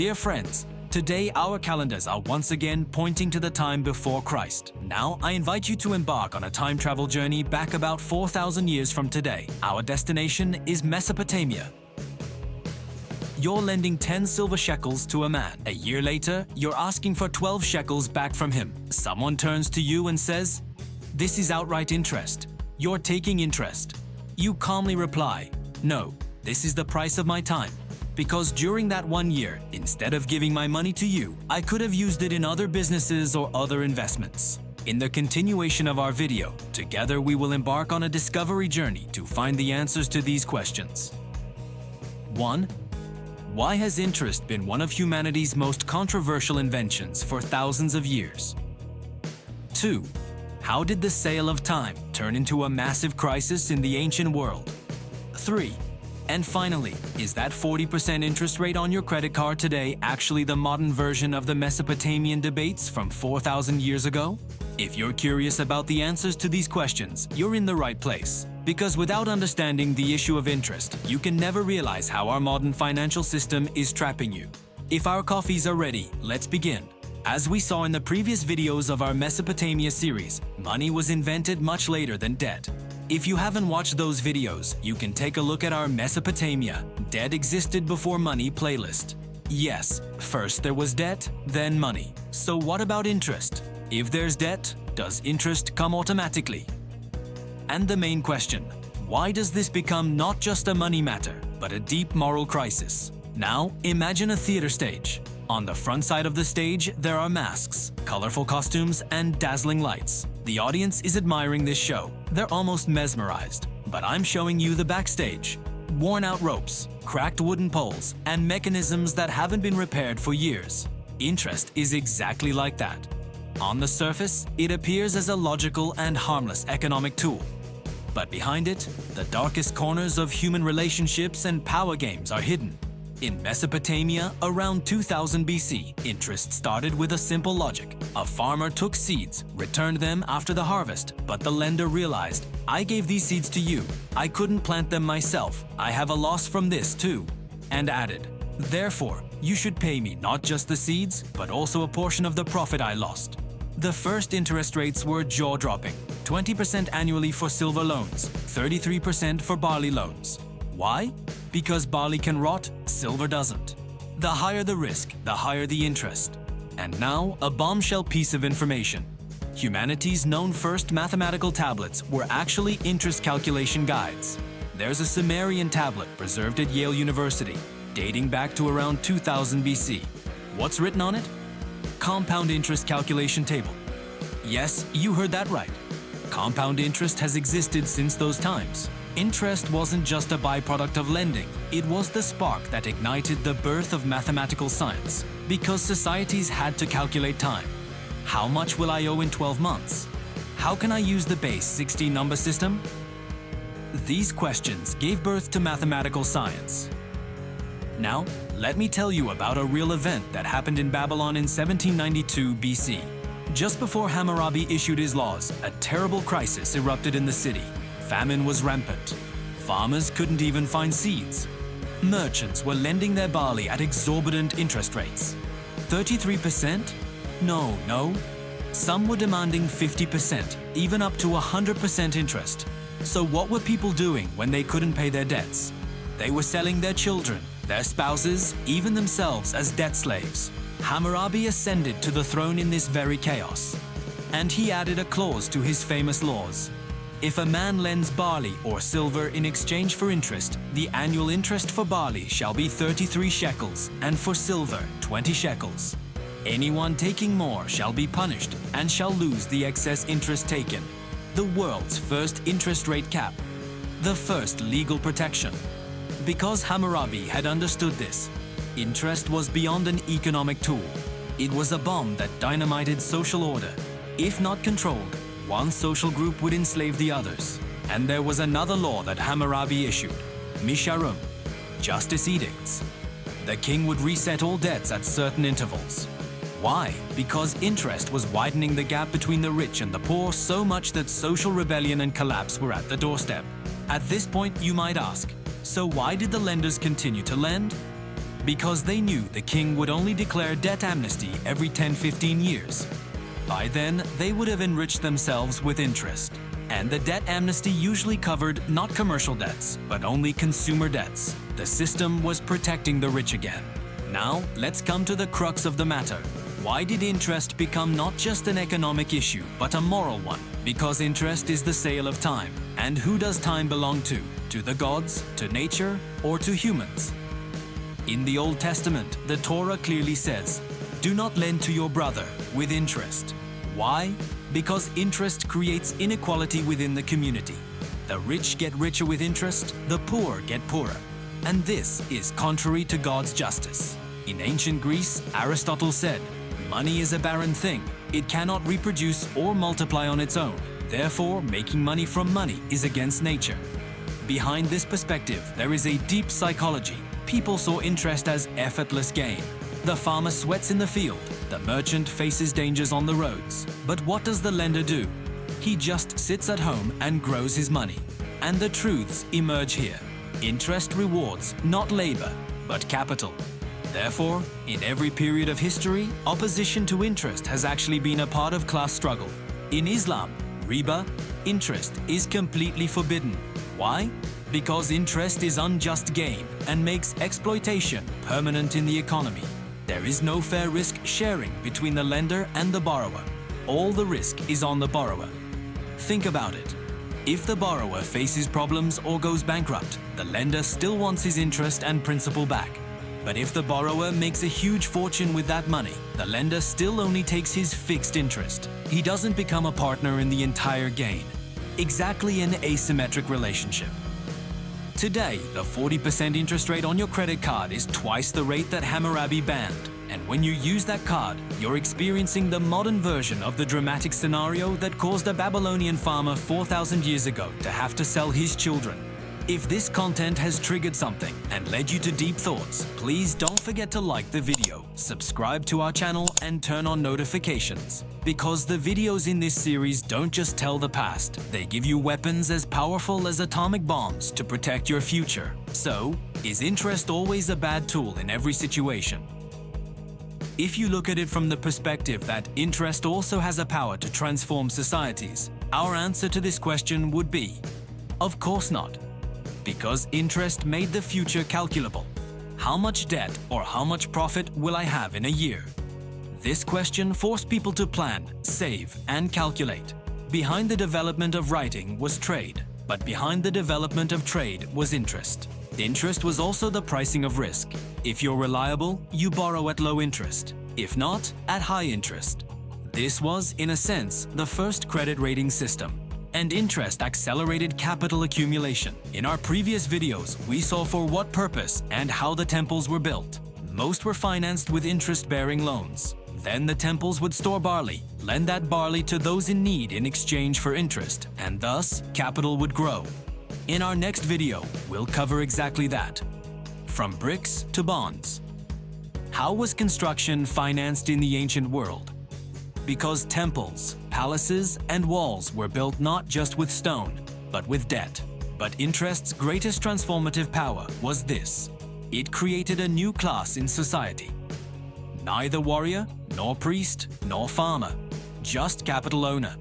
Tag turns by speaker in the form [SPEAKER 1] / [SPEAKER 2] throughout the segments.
[SPEAKER 1] Dear friends, today our calendars are once again pointing to the time before Christ. Now I invite you to embark on a time travel journey back about 4,000 years from today. Our destination is Mesopotamia. You're lending 10 silver shekels to a man. A year later, you're asking for 12 shekels back from him. Someone turns to you and says, "This is outright interest. You're taking interest." You calmly reply, "No, this is the price of my time. Because during that 1 year, instead of giving my money to you, I could have used it in other businesses or other investments." In the continuation of our video, together we will embark on a discovery journey to find the answers to these questions. 1. Why has interest been one of humanity's most controversial inventions for thousands of years? 2. How did the sale of time turn into a massive crisis in the ancient world? 3. And finally, is that 40% interest rate on your credit card today actually the modern version of the Mesopotamian debates from 4,000 years ago? If you're curious about the answers to these questions, you're in the right place. Because without understanding the issue of interest, you can never realize how our modern financial system is trapping you. If our coffees are ready, let's begin. As we saw in the previous videos of our Mesopotamia series, money was invented much later than debt. If you haven't watched those videos, you can take a look at our Mesopotamia, Debt Existed Before Money playlist. Yes, first there was debt, then money. So what about interest? If there's debt, does interest come automatically? And the main question, why does this become not just a money matter, but a deep moral crisis? Now, imagine a theater stage. On the front side of the stage, there are masks, colorful costumes, and dazzling lights. The audience is admiring this show. They're almost mesmerized. But I'm showing you the backstage. Worn-out ropes, cracked wooden poles, and mechanisms that haven't been repaired for years. Interest is exactly like that. On the surface, it appears as a logical and harmless economic tool. But behind it, the darkest corners of human relationships and power games are hidden. In Mesopotamia, around 2000 BC, interest started with a simple logic. A farmer took seeds, returned them after the harvest, but the lender realized, "I gave these seeds to you. I couldn't plant them myself. I have a loss from this too." And added, "Therefore, you should pay me not just the seeds, but also a portion of the profit I lost." The first interest rates were jaw-dropping, 20% annually for silver loans, 33% for barley loans. Why? Because barley can rot, silver doesn't. The higher the risk, the higher the interest. And now, a bombshell piece of information. Humanity's known first mathematical tablets were actually interest calculation guides. There's a Sumerian tablet preserved at Yale University, dating back to around 2000 BC. What's written on it? Compound interest calculation table. Yes, you heard that right. Compound interest has existed since those times. Interest wasn't just a byproduct of lending, it was the spark that ignited the birth of mathematical science, because societies had to calculate time. How much will I owe in 12 months? How can I use the base 16 number system? These questions gave birth to mathematical science. Now, let me tell you about a real event that happened in Babylon in 1792 BC. Just before Hammurabi issued his laws, a terrible crisis erupted in the city. Famine was rampant. Farmers couldn't even find seeds. Merchants were lending their barley at exorbitant interest rates. 33%? No. Some were demanding 50%, even up to 100% interest. So what were people doing when they couldn't pay their debts? They were selling their children, their spouses, even themselves as debt slaves. Hammurabi ascended to the throne in this very chaos. And he added a clause to his famous laws. If a man lends barley or silver in exchange for interest, the annual interest for barley shall be 33 shekels, and for silver 20 shekels. Anyone taking more shall be punished and shall lose the excess interest taken. The world's first interest rate cap. The first legal protection. Because Hammurabi had understood this, interest was beyond an economic tool. It was a bomb that dynamited social order. If not controlled, one social group would enslave the others. And there was another law that Hammurabi issued, Misharum, justice edicts. The king would reset all debts at certain intervals. Why? Because interest was widening the gap between the rich and the poor so much that social rebellion and collapse were at the doorstep. At this point, you might ask, so why did the lenders continue to lend? because they knew the king would only declare debt amnesty every 10-15 years. By then, they would have enriched themselves with interest. And the debt amnesty usually covered not commercial debts, but only consumer debts. The system was protecting the rich again. Now, let's come to the crux of the matter. Why did interest become not just an economic issue, but a moral one? Because interest is the sale of time. And who does time belong to? To the gods, to nature, or to humans? In the Old Testament, the Torah clearly says, "Do not lend to your brother with interest." Why? Because interest creates inequality within the community. The rich get richer with interest, the poor get poorer. And this is contrary to God's justice. In ancient Greece, Aristotle said, "Money is a barren thing. It cannot reproduce or multiply on its own. Therefore, making money from money is against nature." Behind this perspective, there is a deep psychology. People saw interest as effortless gain. The farmer sweats in the field, the merchant faces dangers on the roads. But what does the lender do? He just sits at home and grows his money. And the truths emerge here. Interest rewards not labor, but capital. Therefore, in every period of history, opposition to interest has actually been a part of class struggle. In Islam, riba, interest, is completely forbidden. Why? Because interest is unjust gain and makes exploitation permanent in the economy. There is no fair risk sharing between the lender and the borrower. All the risk is on the borrower. Think about it. If the borrower faces problems or goes bankrupt, the lender still wants his interest and principal back. But if the borrower makes a huge fortune with that money, the lender still only takes his fixed interest. He doesn't become a partner in the entire gain. Exactly an asymmetric relationship. Today, the 40% interest rate on your credit card is twice the rate that Hammurabi banned. And when you use that card, you're experiencing the modern version of the dramatic scenario that caused a Babylonian farmer 4,000 years ago to have to sell his children. If this content has triggered something and led you to deep thoughts, please don't forget to like the video, subscribe to our channel, and turn on notifications. Because the videos in this series don't just tell the past, they give you weapons as powerful as atomic bombs to protect your future. So, is interest always a bad tool in every situation? If you look at it from the perspective that interest also has a power to transform societies, our answer to this question would be, of course not. Because interest made the future calculable. How much debt or how much profit will I have in a year? This question forced people to plan, save, and calculate. Behind the development of writing was trade, but behind the development of trade was interest. Interest was also the pricing of risk. If you're reliable, you borrow at low interest. If not, at high interest. This was, in a sense, the first credit rating system. And interest accelerated capital accumulation. In our previous videos, we saw for what purpose and how the temples were built. Most were financed with interest-bearing loans. Then the temples would store barley, lend that barley to those in need in exchange for interest, and thus, capital would grow. In our next video, we'll cover exactly that. From bricks to bonds. How was construction financed in the ancient world? Because temples, palaces, and walls were built not just with stone, but with debt. But interest's greatest transformative power was this. It created a new class in society. Neither warrior, nor priest, nor farmer, just capital owner.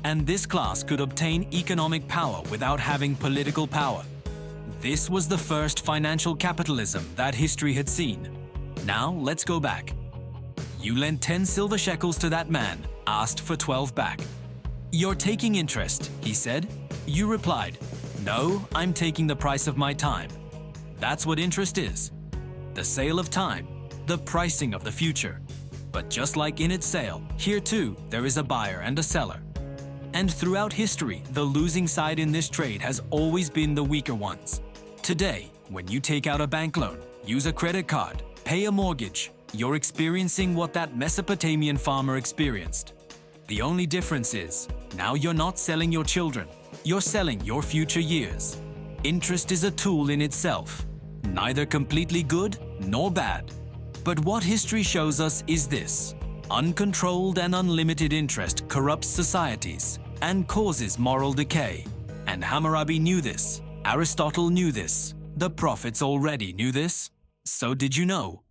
[SPEAKER 1] And this class could obtain economic power without having political power. This was the first financial capitalism that history had seen. Now let's go back. You lent 10 silver shekels to that man, asked for 12 back. "You're taking interest," he said. You replied, "No, I'm taking the price of my time." That's what interest is. The sale of time, the pricing of the future. But just like in its sale, here too, there is a buyer and a seller. And throughout history, the losing side in this trade has always been the weaker ones. Today, when you take out a bank loan, use a credit card, pay a mortgage, you're experiencing what that Mesopotamian farmer experienced. The only difference is, now you're not selling your children, you're selling your future years. Interest is a tool in itself, neither completely good nor bad. But what history shows us is this: uncontrolled and unlimited interest corrupts societies and causes moral decay. And Hammurabi knew this, Aristotle knew this, the prophets already knew this. So did you know?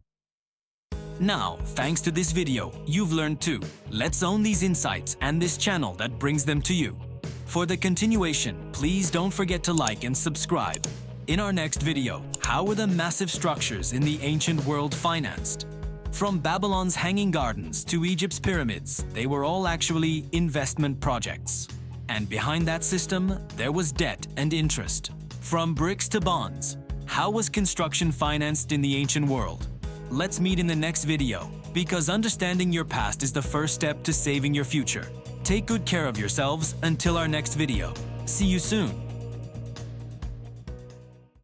[SPEAKER 1] Now, thanks to this video, you've learned too. Let's own these insights and this channel that brings them to you. For the continuation, please don't forget to like and subscribe. In our next video, how were the massive structures in the ancient world financed? From Babylon's Hanging Gardens to Egypt's pyramids, they were all actually investment projects. And behind that system, there was debt and interest. From bricks to bonds, how was construction financed in the ancient world? Let's meet in the next video, because understanding your past is the first step to saving your future. Take good care of yourselves until our next video. See you soon.